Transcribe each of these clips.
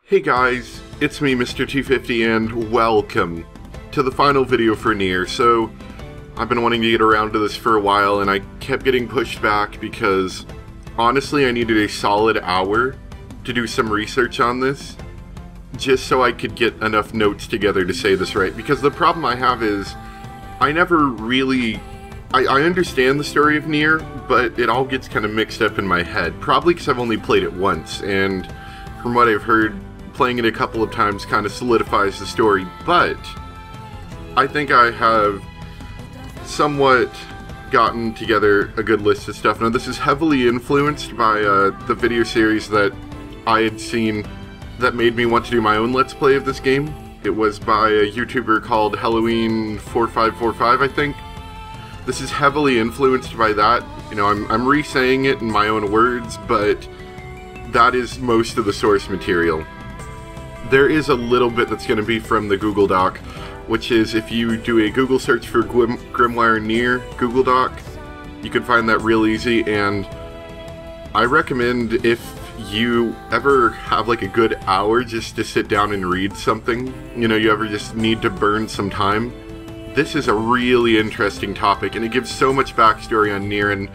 Hey guys, it's me, Mr. 250, and welcome to the final video for Nier. So, I've been wanting to get around to this for a while, and I kept getting pushed back because, honestly, I needed a solid hour to do some research on this, just so I could get enough notes together to say this right. Because the problem I have is, I never really... I understand the story of Nier, but it all gets kind of mixed up in my head. Probably because I've only played it once, and from what I've heard, playing it a couple of times kind of solidifies the story, but I think I have somewhat gotten together a good list of stuff. Now, this is heavily influenced by the video series that I had seen that made me want to do my own Let's Play of this game. It was by a YouTuber called Halloween4545, I think. This is heavily influenced by that. You know, I'm re-saying it in my own words, but that is most of the source material. There is a little bit that's going to be from the Google Doc, which is if you do a Google search for Grimoire Nier Google Doc, you can find that real easy, and I recommend if you ever have like a good hour just to sit down and read something, you know, you ever just need to burn some time, this is a really interesting topic, and it gives so much backstory on Nier, and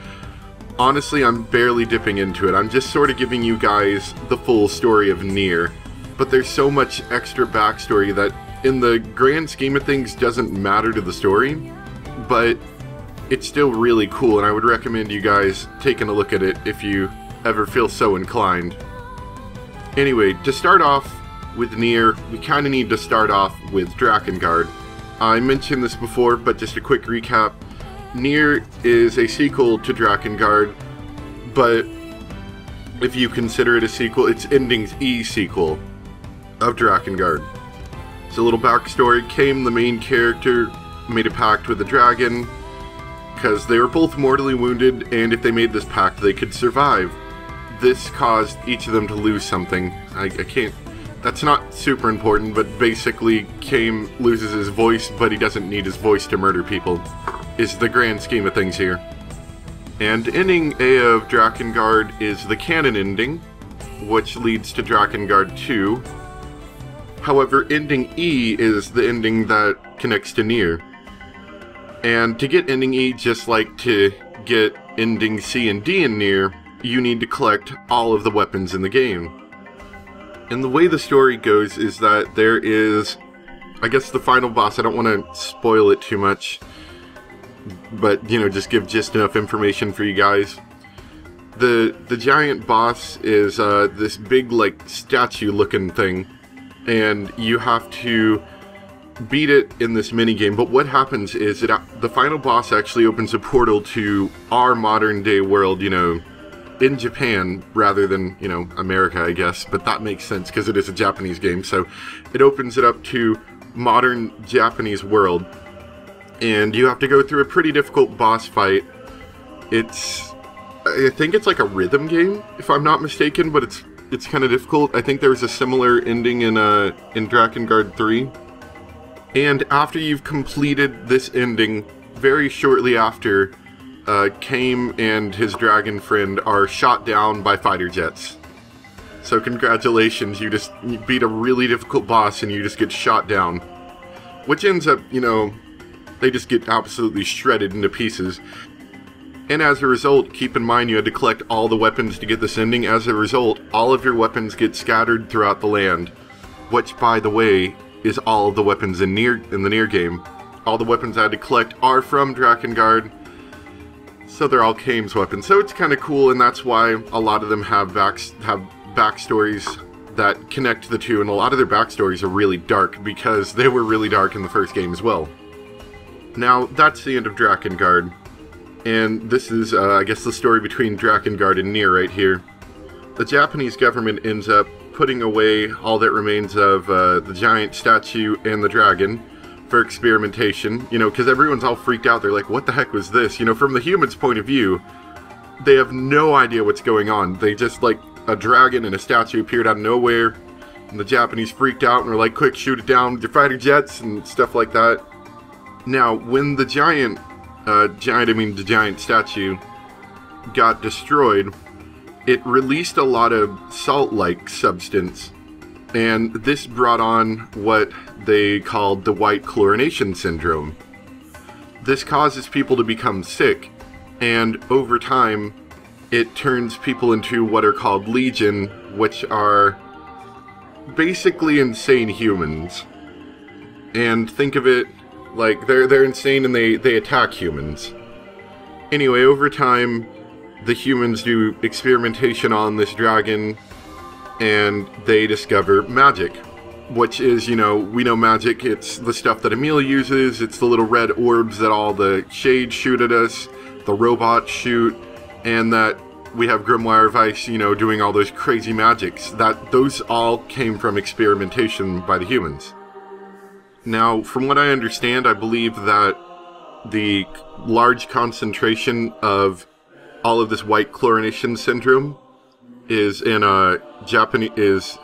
honestly, I'm barely dipping into it. I'm just sort of giving you guys the full story of Nier. But there's so much extra backstory that, in the grand scheme of things, doesn't matter to the story, but it's still really cool, and I would recommend you guys taking a look at it if you ever feel so inclined. Anyway, to start off with Nier, we kind of need to start off with Drakengard. I mentioned this before, but just a quick recap. Nier is a sequel to Drakengard, but if you consider it a sequel, it's Ending's E-sequel of Drakengard. So a little backstory, Kame, the main character, made a pact with the dragon because they were both mortally wounded, and if they made this pact they could survive. This caused each of them to lose something. I can't... That's not super important, but basically Kame loses his voice, but he doesn't need his voice to murder people, is the grand scheme of things here. And ending A of Drakengard is the canon ending, which leads to Drakengard 2. However, ending E is the ending that connects to Nier. And to get ending E, just like to get ending C and D in Nier, you need to collect all of the weapons in the game. And the way the story goes is that there is, I guess, the final boss. I don't want to spoil it too much, but, you know, just give just enough information for you guys. The giant boss is this big, like, statue-looking thing, and you have to beat it in this minigame. But what happens is the final boss actually opens a portal to our modern-day world, you know, in Japan, rather than, you know, America, I guess. But that makes sense, because it is a Japanese game, so it opens it up to modern Japanese world. And you have to go through a pretty difficult boss fight. I think it's like a rhythm game, if I'm not mistaken, but it's kind of difficult. I think there was a similar ending in Drakengard 3. And after you've completed this ending, very shortly after, Kame and his dragon friend are shot down by fighter jets. So congratulations, you beat a really difficult boss and you just get shot down. Which ends up, you know, they just get absolutely shredded into pieces. And as a result, keep in mind you had to collect all the weapons to get this ending. As a result, all of your weapons get scattered throughout the land. Which, by the way, is all of the weapons in the Nier game. All the weapons I had to collect are from Drakengard. So they're all Kame's weapons. So it's kind of cool, and that's why a lot of them have backstories that connect the two. And a lot of their backstories are really dark, because they were really dark in the first game as well. Now, that's the end of Drakengard. And this is, I guess, the story between Drakengard and Nier right here. The Japanese government ends up putting away all that remains of the giant statue and the dragon for experimentation, you know, because everyone's all freaked out. They're like, what the heck was this? You know, from the humans' point of view, they have no idea what's going on. They just, like, a dragon and a statue appeared out of nowhere, and the Japanese freaked out and were like, quick, shoot it down with your fighter jets and stuff like that. Now, when the giant statue got destroyed, it released a lot of salt-like substance And this brought on what they called the white chlorination syndrome. This causes people to become sick, and over time, it turns people into what are called legion, which are basically insane humans. And think of it like they're insane and they attack humans. Anyway, over time, the humans do experimentation on this dragon, and they discover magic. Which is, we know magic, it's the stuff that Emil uses, it's the little red orbs that all the shades shoot at us, the robots shoot, and that we have Grimoire Vice, doing all those crazy magics. Those all came from experimentation by the humans. Now, from what I understand, I believe that the large concentration of all of this white chlorination syndrome is in Japanese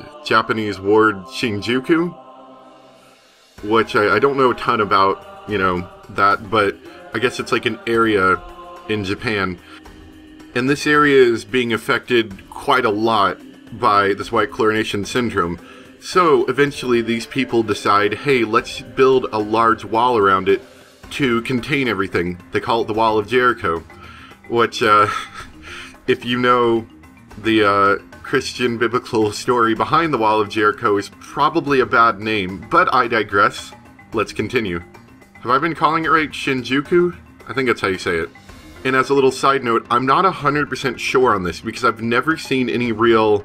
ward Shinjuku, which I don't know a ton about, that, but I guess it's like an area in Japan. And this area is being affected quite a lot by this white chlorination syndrome. So eventually these people decide, hey, let's build a large wall around it to contain everything. They call it the Wall of Jericho, which, if you know the Christian biblical story behind the Wall of Jericho, is probably a bad name, but I digress. Let's continue. Have I been calling it right? Shinjuku? I think that's how you say it. And as a little side note, I'm not 100% sure on this because I've never seen any real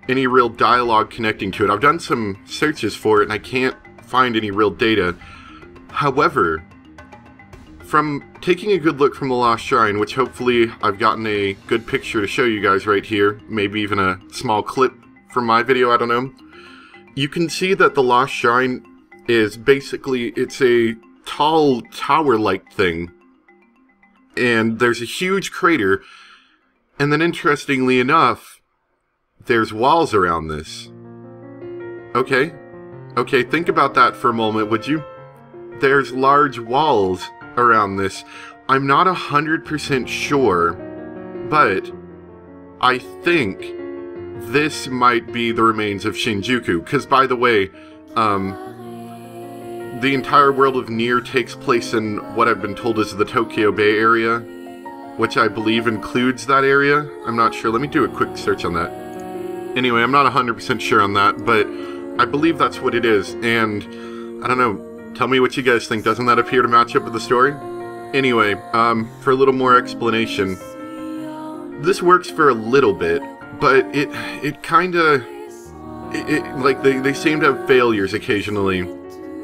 dialogue connecting to it. I've done some searches for it and I can't find any real data. However, from taking a good look from the Lost Shrine, which hopefully I've gotten a good picture to show you guys right here, maybe even a small clip from my video, I don't know, you can see that the Lost Shrine is basically, it's a tall tower-like thing, and there's a huge crater, and then interestingly enough, there's walls around this. Okay, think about that for a moment, would you? There's large walls around this. I'm not 100% sure, but I think this might be the remains of Shinjuku, because by the way, the entire world of Nier takes place in what I've been told is the Tokyo Bay area, which I believe includes that area. I'm not sure. Let me do a quick search on that. Anyway, I'm not 100% sure on that, but I believe that's what it is, and I don't know. Tell me what you guys think. Doesn't that appear to match up with the story? Anyway, for a little more explanation, this works for a little bit, but it kinda, like, they seem to have failures occasionally,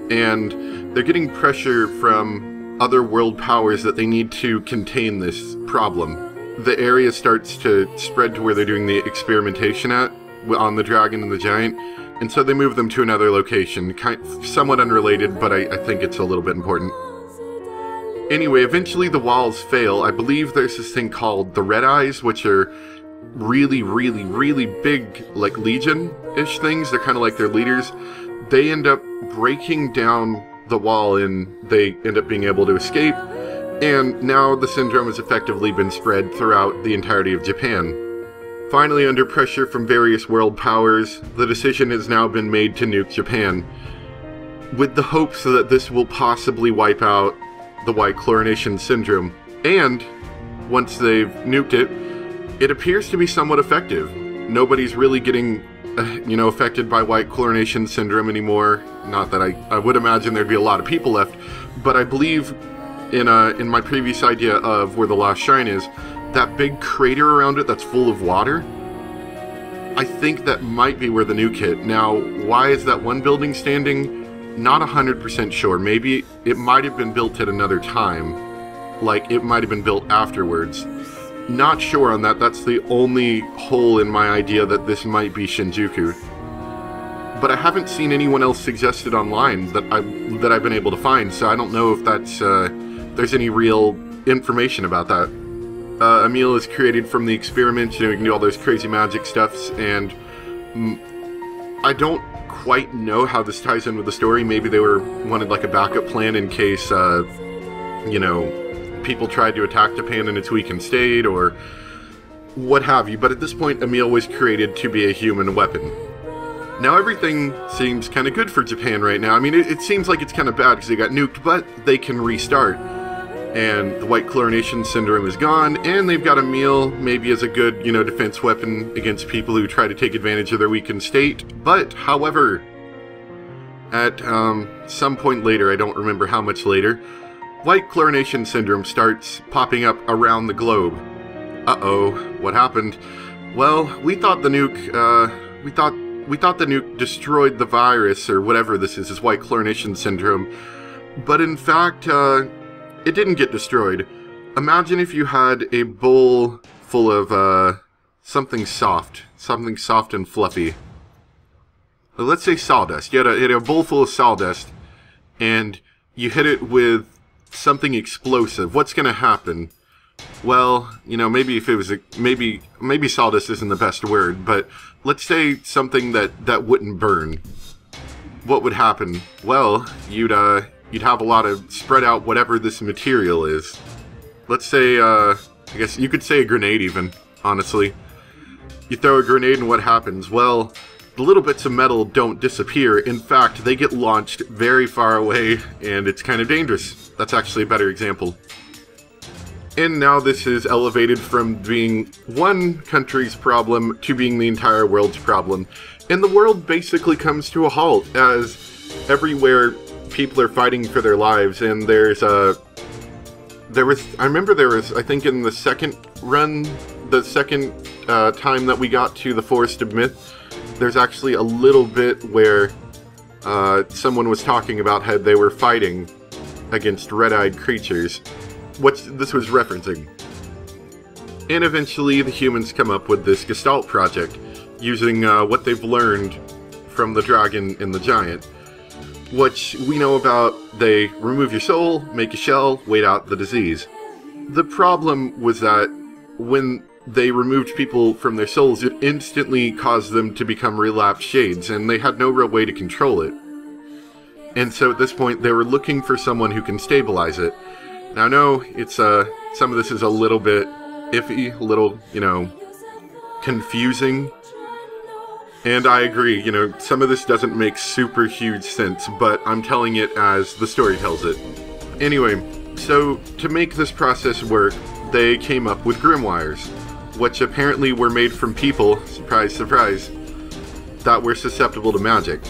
and they're getting pressure from other world powers that they need to contain this problem. The area starts to spread to where they're doing the experimentation on the dragon and the giant, and so they move them to another location, somewhat unrelated, but I think it's a little bit important. Anyway, eventually the walls fail. I believe there's this thing called the Red Eyes, which are really, really, really big, like Legion-ish things. They're kind of like their leaders. They end up breaking down the wall, and they end up being able to escape. And now the syndrome has effectively been spread throughout the entirety of Japan. Finally, under pressure from various world powers, the decision has now been made to nuke Japan, with the hopes that this will possibly wipe out the white chlorination syndrome. And once they've nuked it, it appears to be somewhat effective. Nobody's really getting, affected by white chlorination syndrome anymore. Not that I would imagine there'd be a lot of people left, but I believe in my previous idea of where the Lost Shrine is, that big crater around it that's full of water, I think that might be where the nuke hit. Now, why is that one building standing? Not 100% sure. Maybe it might have been built at another time. Like, it might have been built afterwards. Not sure on that. That's the only hole in my idea that this might be Shinjuku. But I haven't seen anyone else suggested online that I've been able to find, so I don't know if that's there's any real information about that. Emil is created from the experiment, you can do all those crazy magic stuffs, and I don't quite know how this ties in with the story. Maybe they wanted like a backup plan in case, people tried to attack Japan in its weakened state, or what have you. But at this point, Emil was created to be a human weapon. Now everything seems kind of good for Japan right now. I mean, it seems like it's kind of bad because they got nuked, but they can restart. And the white chlorination syndrome is gone, and they've got a meal, maybe as a good, defense weapon against people who try to take advantage of their weakened state. But, however, at some point later, I don't remember how much later, white chlorination syndrome starts popping up around the globe. Uh-oh, what happened? Well, we thought the nuke, we thought the nuke destroyed the virus, or whatever this is white chlorination syndrome. But in fact, it didn't get destroyed. Imagine if you had a bowl full of, something soft and fluffy. Let's say sawdust. You had a bowl full of sawdust, and you hit it with something explosive. What's gonna happen? Well, maybe if it was maybe sawdust isn't the best word, but let's say something that wouldn't burn. What would happen? Well, you'd have a lot of spread out whatever this material is. Let's say, I guess you could say a grenade even, honestly. You throw a grenade and what happens? Well, the little bits of metal don't disappear. In fact, they get launched very far away, and it's kind of dangerous. That's actually a better example. And now this is elevated from being one country's problem to being the entire world's problem. And the world basically comes to a halt as everywhere people are fighting for their lives. And I remember there was, I think in the second run, the second time that we got to the Forest of Myth, there's actually a little bit where someone was talking about how they were fighting against red-eyed creatures. What this was referencing. And eventually the humans come up with this Gestalt project, using what they've learned from the dragon and the giant. Which we know about, they remove your soul, make a shell, wait out the disease. The problem was that when they removed people from their souls, it instantly caused them to become relapsed shades, and they had no real way to control it. And so at this point they were looking for someone who can stabilize it. Now, I know it's, some of this is a little bit iffy, a little, confusing. And I agree, some of this doesn't make super huge sense, but I'm telling it as the story tells it. Anyway, so to make this process work, they came up with grimoires, which apparently were made from people, surprise, surprise, that were susceptible to magic.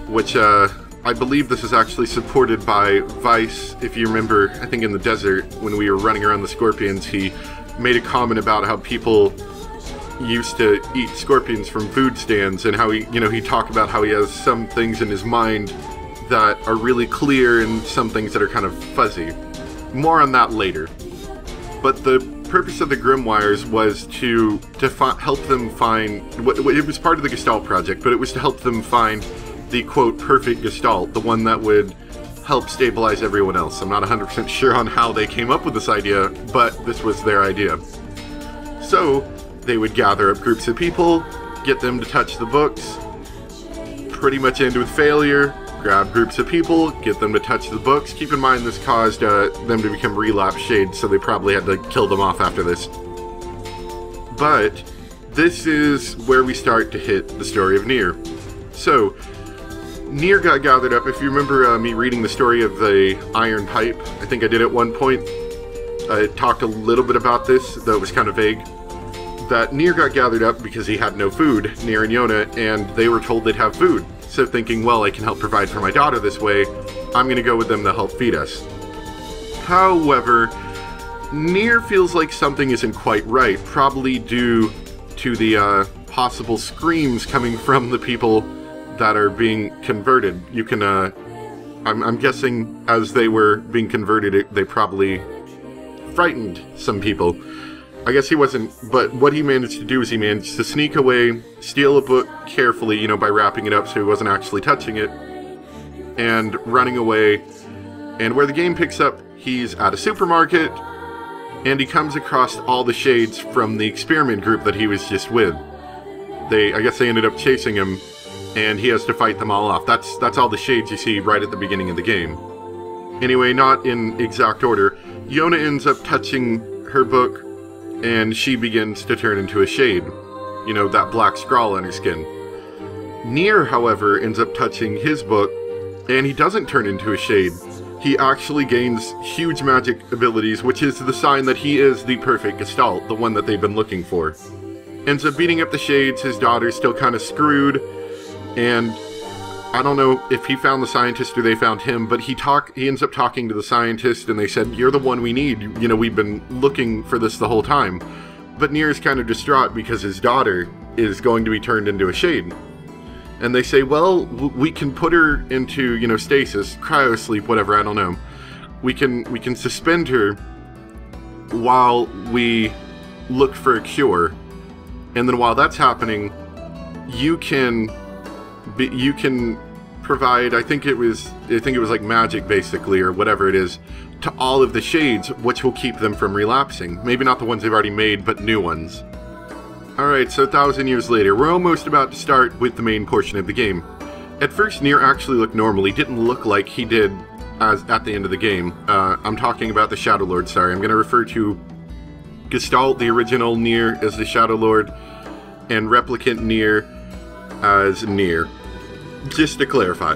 Which, I believe this is actually supported by Vice. If you remember, I think in the desert, when we were running around the scorpions, he made a comment about how people used to eat scorpions from food stands, and how he talked about how he has some things in his mind that are really clear and some things that are kind of fuzzy. More on that later. But the purpose of the grimoires was to help them find, it was part of the Gestalt project, but it was to help them find the, quote, perfect Gestalt, the one that would help stabilize everyone else. I'm not 100% sure on how they came up with this idea, but this was their idea. So, they would gather up groups of people, get them to touch the books, pretty much end with failure, grab groups of people, get them to touch the books. Keep in mind this caused them to become relapsed shades, so they probably had to kill them off after this. But, this is where we start to hit the story of Nier. So, Nier got gathered up. If you remember me reading the story of the Iron Pipe, I think I did at one point. I talked a little bit about this, though it was kind of vague. That Nier got gathered up because he had no food, Nier and Yona, and they were told they'd have food. So thinking, well, I can help provide for my daughter this way, I'm going to go with them to help feed us. However, Nier feels like something isn't quite right, probably due to the possible screams coming from the people that are being converted. You can, I'm guessing as they were being converted, they probably frightened some people. I guess he wasn't, but what he managed to do is he managed to sneak away, steal a book carefully, by wrapping it up so he wasn't actually touching it, and running away. And where the game picks up, he's at a supermarket, and he comes across all the shades from the experiment group that he was just with. I guess they ended up chasing him, and he has to fight them all off. That's all the shades you see right at the beginning of the game. Anyway, not in exact order, Yona ends up touching her book, and she begins to turn into a shade. That black scrawl on her skin. Nier, however, ends up touching his book, and he doesn't turn into a shade. He actually gains huge magic abilities, which is the sign that he is the perfect Gestalt, the one that they've been looking for. Ends up beating up the shades, his daughter's still kind of screwed, and I don't know if he found the scientist or they found him, but he ends up talking to the scientist, and they said, "You're the one we need, you know, we've been looking for this the whole time." But Nier is kind of distraught because his daughter is going to be turned into a shade. And they say, well, we can put her into, you know, stasis, cryosleep, whatever, I don't know. We can suspend her while we look for a cure. And then while that's happening, you can provide, I think it was like magic basically, or whatever it is, to all of the shades, which will keep them from relapsing. Maybe not the ones they've already made, but new ones. Alright, so 1,000 years later, we're almost about to start with the main portion of the game. At first, Nier actually looked normal. He didn't look like he did at the end of the game. I'm talking about the Shadow Lord, sorry. I'm going to refer to Gestalt, the original Nier, as the Shadow Lord, and Replicant Nier as Nier. Just to clarify.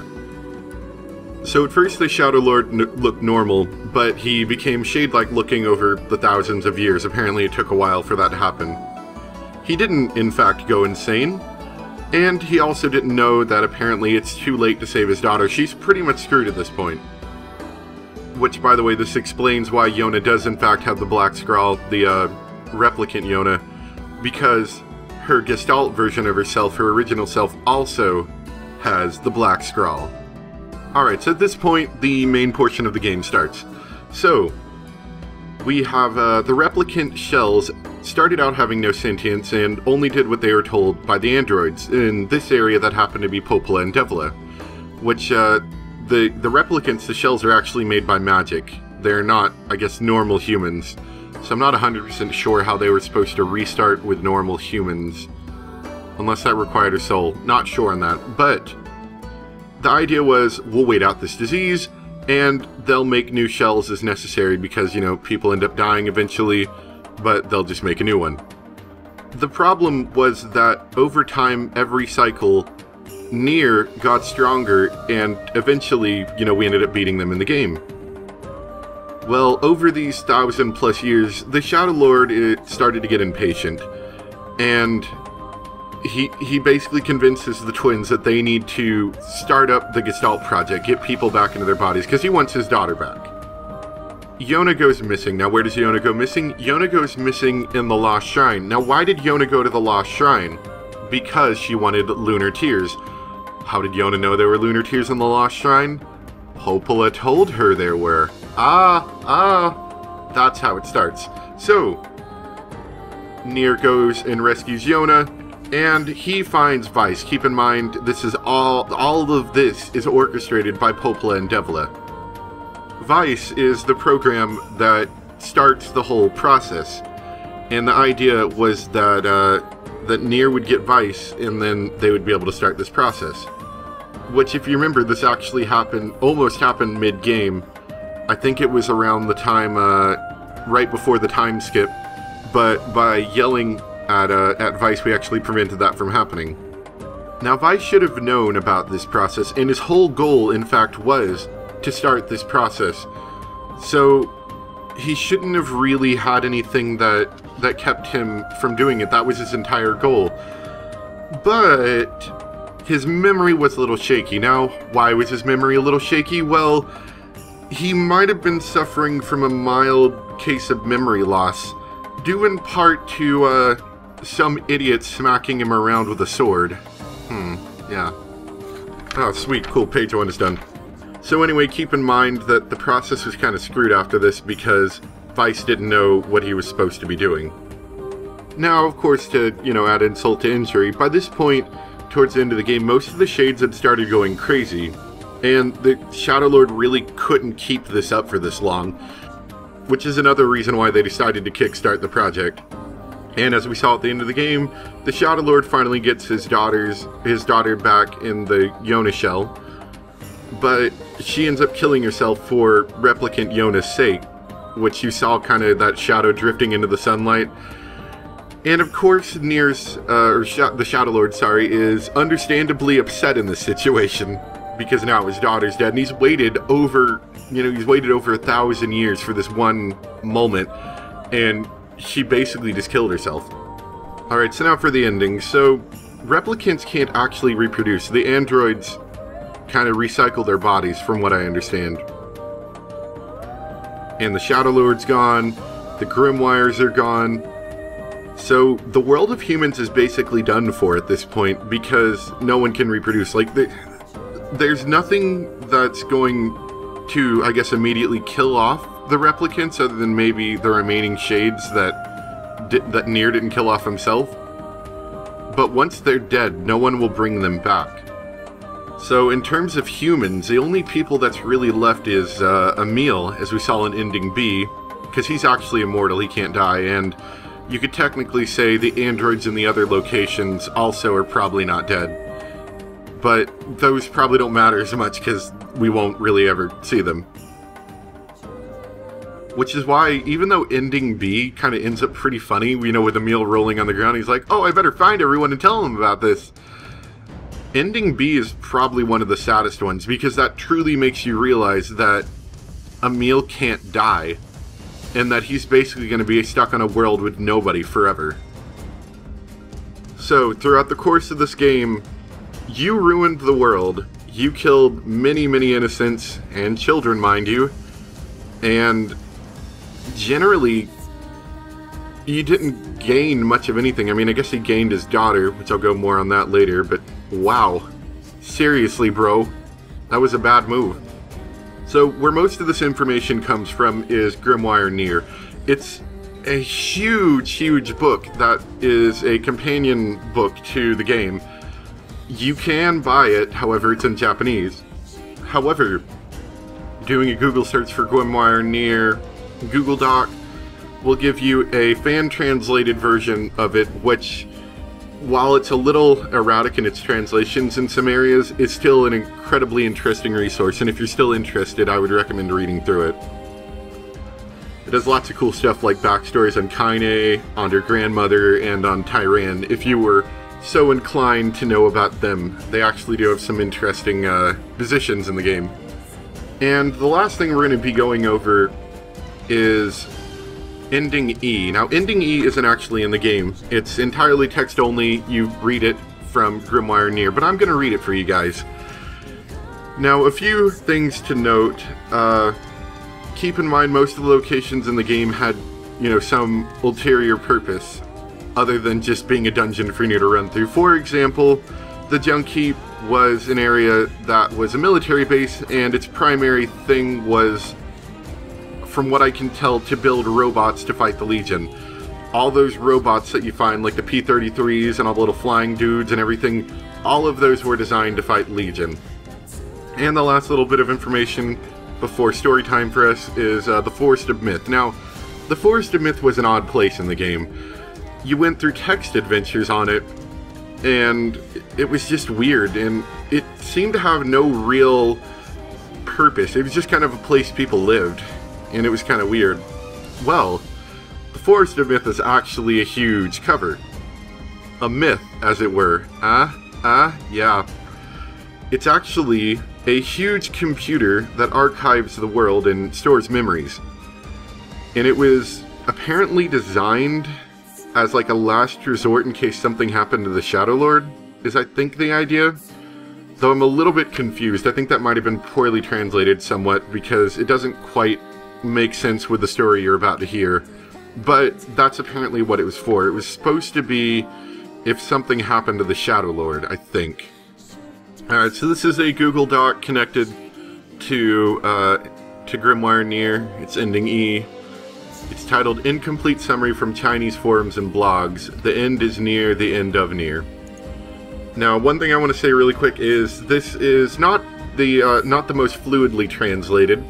So at first, the Shadow Lord looked normal, but he became shade-like looking over the thousands of years. Apparently, it took a while for that to happen. He didn't, in fact, go insane, and he also didn't know that apparently it's too late to save his daughter. She's pretty much screwed at this point. Which, by the way, this explains why Yona does, in fact, have the black scrawl, the replicant Yona, because her Gestalt version of herself, her original self, also has the black scrawl. Alright, so at this point, the main portion of the game starts. So, we have the replicant shells started out having no sentience and only did what they were told by the androids. In this area, that happened to be Popola and Devla, which the replicants, the shells, are actually made by magic. They're not, I guess, normal humans. So I'm not 100% sure how they were supposed to restart with normal humans, unless that required a soul. Not sure on that, but the idea was we'll wait out this disease, and they'll make new shells as necessary because, you know, people end up dying eventually, but they'll just make a new one. The problem was that over time, every cycle, Nier got stronger, and eventually, you know, we ended up beating them in the game. Well, over these 1,000+ years, the Shadow Lord started to get impatient, and he basically convinces the twins that they need to start up the Gestalt project, get people back into their bodies, because he wants his daughter back. Yona goes missing. Now, where does Yona go missing? Yona goes missing in the Lost Shrine. Now, why did Yona go to the Lost Shrine? Because she wanted lunar tears. How did Yona know there were lunar tears in the Lost Shrine? Popola told her there were. That's how it starts. So, Nier goes and rescues Yona, and he finds Vice. Keep in mind, this is all of this is orchestrated by Popola and Devla. Vice is the program that starts the whole process, and the idea was that that Nier would get Vice, and then they would be able to start this process. Which, if you remember, this actually almost happened mid-game. I think it was around the time, right before the time skip, but by yelling at Vice, we actually prevented that from happening. Now, Vice should have known about this process, and his whole goal, in fact, was to start this process. So he shouldn't have really had anything that kept him from doing it. That was his entire goal. But his memory was a little shaky. Now, why was his memory a little shaky? Well, he might have been suffering from a mild case of memory loss, due in part to some idiot smacking him around with a sword. Yeah. Oh, sweet, cool, page 1 is done. So anyway, keep in mind that the process was kind of screwed after this because Vice didn't know what he was supposed to be doing. Now, of course, to, you know, add insult to injury, by this point, towards the end of the game, most of the shades had started going crazy, and the Shadow Lord really couldn't keep this up for this long, which is another reason why they decided to kickstart the project. And as we saw at the end of the game, the Shadow Lord finally gets his daughter back in the Yona shell, but she ends up killing herself for replicant Yona's sake, which you saw kind of that shadow drifting into the sunlight. And of course, Nier's, the Shadow Lord, sorry, is understandably upset in this situation, because now his daughter's dead, and he's waited over, he's waited over 1,000 years for this one moment, and she basically just killed herself. Alright, so now for the ending. So, replicants can't actually reproduce. The androids kind of recycle their bodies, from what I understand. And the Shadow Lord's gone, the Grimoires are gone. So, the world of humans is basically done for at this point, because no one can reproduce. Like, there's nothing that's going to, I guess, immediately kill off the replicants, other than maybe the remaining shades that Nier didn't kill off himself. But once they're dead, no one will bring them back. So in terms of humans, the only people that's really left is Emil, as we saw in Ending B, because he's actually immortal, he can't die, and you could technically say the androids in the other locations also are probably not dead. But those probably don't matter as much, because we won't really ever see them. Which is why, even though Ending B kind of ends up pretty funny, with Emil rolling on the ground, he's like, oh, I better find everyone and tell them about this. Ending B is probably one of the saddest ones, because that truly makes you realize that Emil can't die, and that he's basically going to be stuck on a world with nobody forever. So, throughout the course of this game, you ruined the world, you killed many, many innocents, and children, mind you, and generally, you didn't gain much of anything. I mean, I guess he gained his daughter, which I'll go more on that later, but wow. Seriously, bro. That was a bad move. So, where most of this information comes from is Grimoire Nier. It's a huge, huge book that is a companion book to the game. You can buy it, however, it's in Japanese. However, doing a Google search for Grimoire Nier Google Doc will give you a fan-translated version of it, which, while it's a little erratic in its translations in some areas, is still an incredibly interesting resource, and if you're still interested, I would recommend reading through it. It has lots of cool stuff like backstories on Kaine, on her grandmother, and on Tyran, if you were so inclined to know about them. They actually do have some interesting positions in the game. And the last thing we're going to be going over is Ending E. Now, Ending E isn't actually in the game. It's entirely text only. You read it from Grimoire Nier, but I'm going to read it for you guys. Now, a few things to note. Keep in mind, most of the locations in the game had, some ulterior purpose, other than just being a dungeon for you to run through. For example, the Junk Heap was an area that was a military base, and its primary thing was, from what I can tell, to build robots to fight the Legion. All those robots that you find, like the P-33s and all the little flying dudes and everything, all of those were designed to fight Legion. And the last little bit of information before story time for us is the Forest of Myth. Now, the Forest of Myth was an odd place in the game. You went through text adventures on it, and it was just weird, and it seemed to have no real purpose. It was just kind of a place people lived, and it was kind of weird. Well, the Forest of Myth is actually a huge cover. A myth, as it were. Yeah. It's actually a huge computer that archives the world and stores memories. And it was apparently designed as like a last resort in case something happened to the Shadow Lord, is I think the idea. Though I'm a little bit confused. I think that might have been poorly translated somewhat because it doesn't quite make sense with the story you're about to hear. But that's apparently what it was for. It was supposed to be if something happened to the Shadow Lord, I think. Alright, so this is a Google Doc connected to Grimoire Nier. It's Ending E. It's titled Incomplete Summary from Chinese Forums and Blogs. The end is near, the end of Nier. Now, one thing I want to say really quick is this is not the most fluidly translated.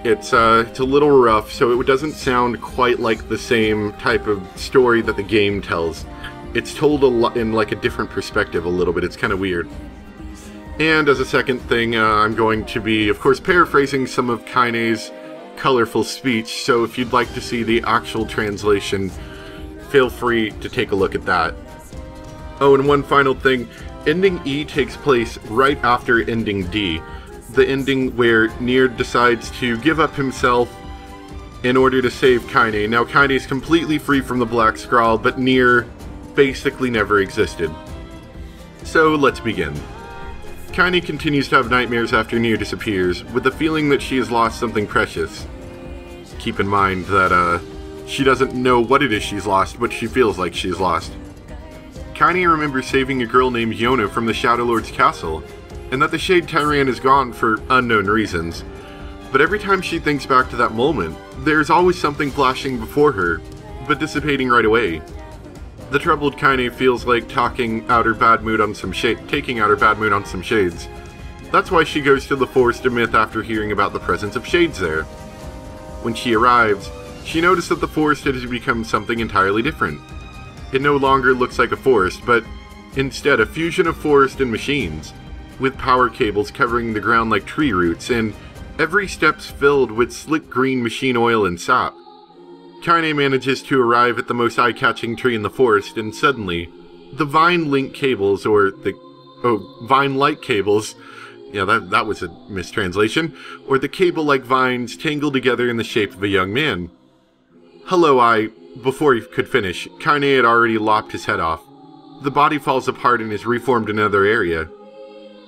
It's a little rough, so it doesn't sound quite like the same type of story that the game tells. It's told in like a different perspective a little bit. It's kind of weird. And as a second thing, I'm going to be, of course, paraphrasing some of Kaine's colorful speech, so if you'd like to see the actual translation, feel free to take a look at that. Oh, and one final thing, ending E takes place right after ending D, the ending where Nier decides to give up himself in order to save Kaine. Now, Kaine is completely free from the Black Scrawl, but Nier basically never existed. So, let's begin. Kaine continues to have nightmares after Nier disappears, with the feeling that she has lost something precious. Keep in mind that, she doesn't know what it is she's lost, but she feels like she's lost. Kaine remembers saving a girl named Yona from the Shadow Lord's castle, and that the Shade Tyran is gone for unknown reasons. But every time she thinks back to that moment, there's always something flashing before her, but dissipating right away. The troubled Kaine feels like taking out her bad mood on some shades. That's why she goes to the Forest of Myth after hearing about the presence of shades there. When she arrives, she noticed that the forest has become something entirely different. It no longer looks like a forest, but instead a fusion of forest and machines, with power cables covering the ground like tree roots, and every step's filled with slick green machine oil and sap. Kaine manages to arrive at the most eye-catching tree in the forest, and suddenly, the vine-link cables, vine-like cables, yeah, that was a mistranslation, or the cable-like vines tangle together in the shape of a young man. Before he could finish, Kaine had already lopped his head off. The body falls apart and is reformed in another area.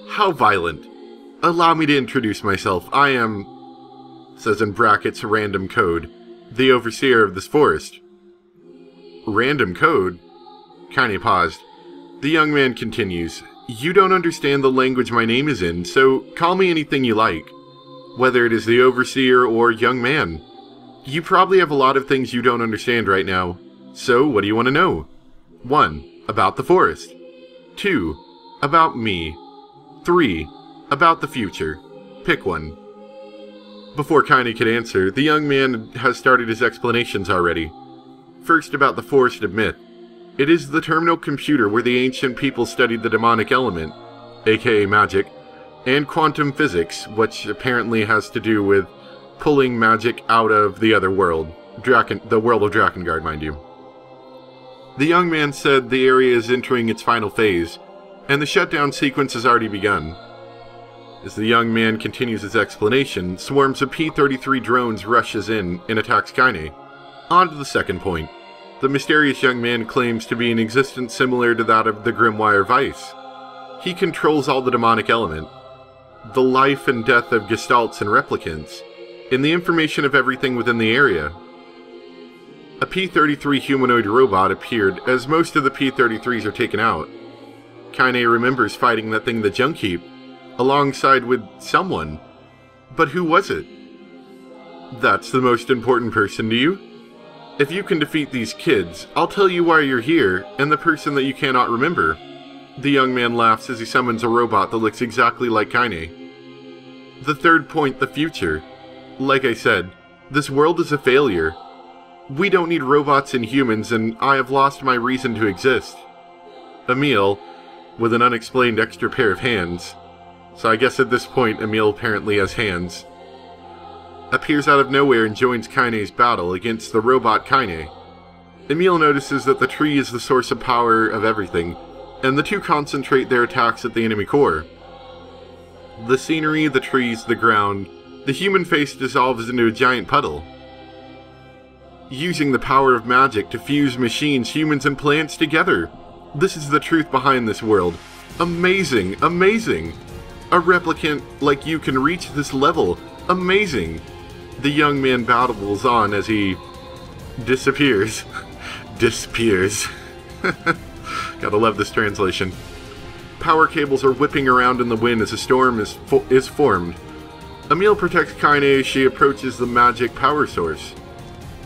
How violent. Allow me to introduce myself. I am, says in brackets, random code, the overseer of this forest. Random code? Kaine paused. The young man continues. You don't understand the language my name is in, so call me anything you like. Whether it is the overseer or young man. You probably have a lot of things you don't understand right now. So, what do you want to know? 1. About the forest. 2. About me. 3. About the future. Pick one. Before Kaine could answer, the young man has started his explanations already. First, about the Forest of Myth. It is the terminal computer where the ancient people studied the demonic element, aka magic, and quantum physics, which apparently has to do with pulling magic out of the other world. The world of Drakengard, mind you. The young man said the area is entering its final phase, and the shutdown sequence has already begun. As the young man continues his explanation, swarms of P-33 drones rushes in and attacks Kaine. On to the second point. The mysterious young man claims to be an existence similar to that of the Grimoire Vice. He controls all the demonic element, the life and death of gestalts and replicants, and the information of everything within the area. A P-33 humanoid robot appeared as most of the P-33s are taken out. Kaine remembers fighting that thing the junk heap, alongside with someone. But who was it? That's the most important person to you? If you can defeat these kids, I'll tell you why you're here, and the person that you cannot remember. The young man laughs as he summons a robot that looks exactly like Kaine. The third point, the future. Like I said, this world is a failure. We don't need robots and humans, and I have lost my reason to exist. Emile, with an unexplained extra pair of hands, so I guess at this point Emile apparently has hands, appears out of nowhere and joins Kaine's battle against the robot Kaine. Emile notices that the tree is the source of power of everything, and the two concentrate their attacks at the enemy core. The scenery, the trees, the ground, the human face dissolves into a giant puddle. Using the power of magic to fuse machines, humans, and plants together. This is the truth behind this world. Amazing, amazing! A replicant like you can reach this level. Amazing! The young man babbles on as he disappears. Disappears. Gotta love this translation. Power cables are whipping around in the wind as a storm is formed. Emile protects Kaine as she approaches the magic power source.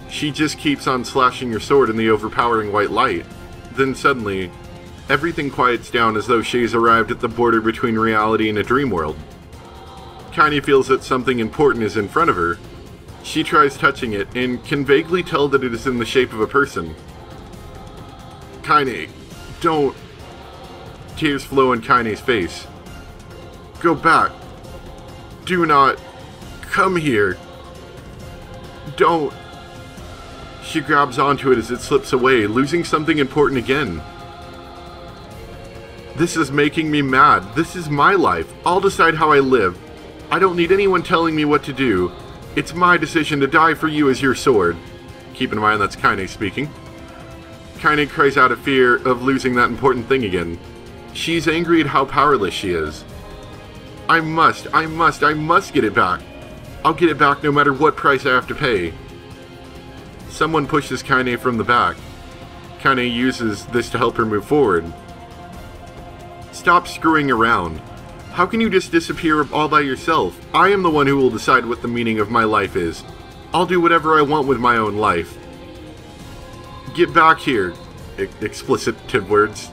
She just keeps on slashing her sword in the overpowering white light. Then suddenly, everything quiets down as though she has arrived at the border between reality and a dream world. Kaine feels that something important is in front of her. She tries touching it and can vaguely tell that it is in the shape of a person. Kaine, don't... Tears flow on Kaine's face. Go back. Do not come here. Don't. She grabs onto it as it slips away, losing something important again. This is making me mad. This is my life. I'll decide how I live. I don't need anyone telling me what to do. It's my decision to die for you as your sword. Keep in mind that's Kaine speaking. Kaine cries out of fear of losing that important thing again. She's angry at how powerless she is. I must get it back. I'll get it back no matter what price I have to pay. Someone pushes Kaine from the back. Kaine uses this to help her move forward. Stop screwing around. How can you just disappear all by yourself? I am the one who will decide what the meaning of my life is. I'll do whatever I want with my own life. Get back here. Explicitive words.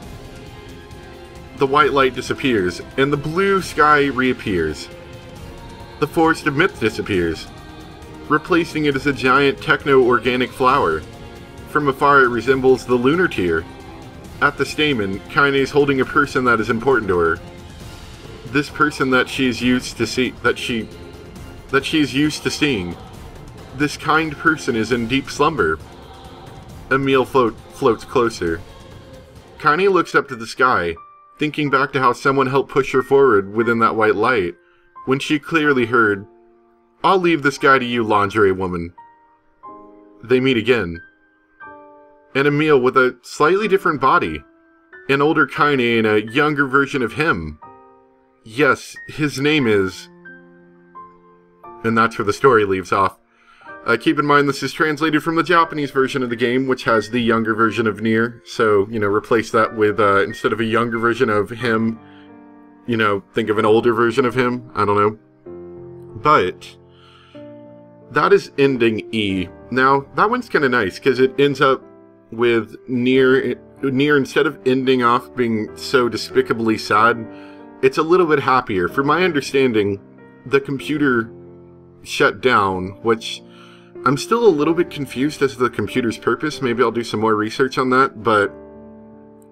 The white light disappears, and the blue sky reappears. The forest of myth disappears, replacing it as a giant techno-organic flower. From afar it resembles the lunar tear. At the stamen, Kaine is holding a person that is important to her. This person that she is used to seeing. This kind person is in deep slumber. Emil floats closer. Kaine looks up to the sky, thinking back to how someone helped push her forward within that white light, when she clearly heard, "I'll leave this guy to you, lingerie woman." They meet again. And Emil with a slightly different body. An older Kaine and a younger version of him. Yes, his name is... And that's where the story leaves off. Keep in mind this is translated from the Japanese version of the game, which has the younger version of Nier. So, replace that with, instead of a younger version of him, think of an older version of him. I don't know. But that is ending E. Now, that one's kind of nice, because it ends up with Nier, instead of ending off being so despicably sad, it's a little bit happier. From my understanding, the computer shut down, which I'm still a little bit confused as to the computer's purpose. Maybe I'll do some more research on that, but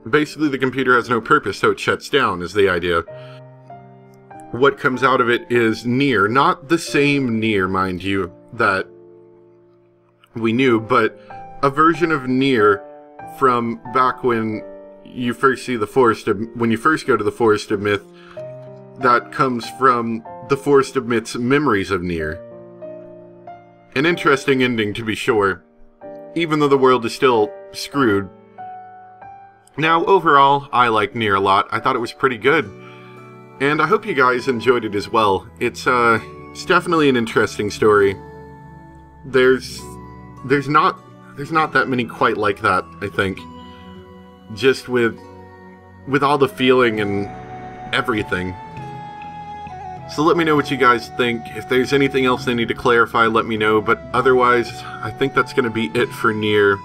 basically the computer has no purpose, so it shuts down, is the idea. What comes out of it is Nier, not the same Nier, mind you, that we knew, but a version of Nier from back when you first see the Forest of, when you first go to the Forest of Myth, that comes from the Forest of Myth's memories of Nier. An interesting ending, to be sure, even though the world is still screwed. Now, overall, I like Nier a lot. I thought it was pretty good, and I hope you guys enjoyed it as well. It's definitely an interesting story. There's not that many quite like that, I think. Just with all the feeling and everything. So let me know what you guys think. If there's anything else I need to clarify, let me know. But otherwise, I think that's going to be it for Nier.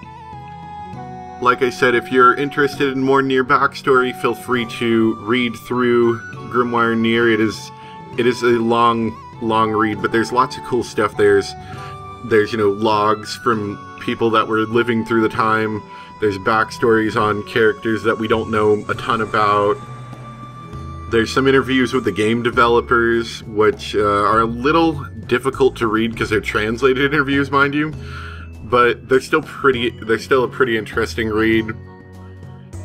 Like I said, if you're interested in more Nier backstory, feel free to read through Grimoire Nier. It is a long read, but there's lots of cool stuff. There's logs from people that were living through the time. There's backstories on characters that we don't know a ton about. There's some interviews with the game developers, which are a little difficult to read because they're translated interviews, mind you. But they're still a pretty interesting read.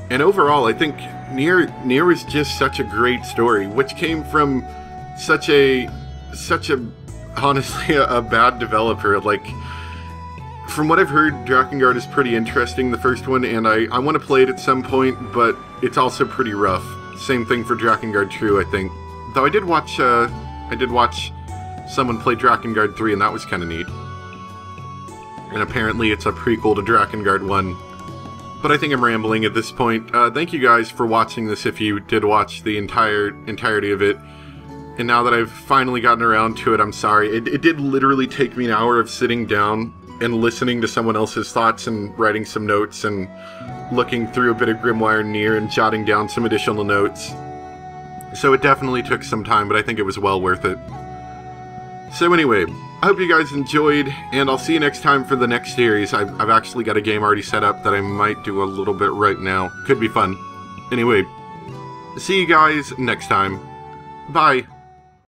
And overall, I think Nier is just such a great story, which came from such a honestly a bad developer. Like, from what I've heard, Drakengard is pretty interesting, the first one, and I want to play it at some point, but it's also pretty rough. Same thing for Drakengard 2, I think. Though I did watch someone play Drakengard 3, and that was kind of neat. And apparently it's a prequel to Drakengard 1. But I think I'm rambling at this point. Thank you guys for watching this if you did watch the entirety of it. And now that I've finally gotten around to it, I'm sorry. It did literally take me an hour of sitting down and listening to someone else's thoughts and writing some notes and looking through a bit of Grimoire Nier and jotting down some additional notes. So it definitely took some time, but I think it was well worth it. So anyway, I hope you guys enjoyed, and I'll see you next time for the next series. I've actually got a game already set up that I might do a little bit right now. Could be fun. Anyway, see you guys next time. Bye.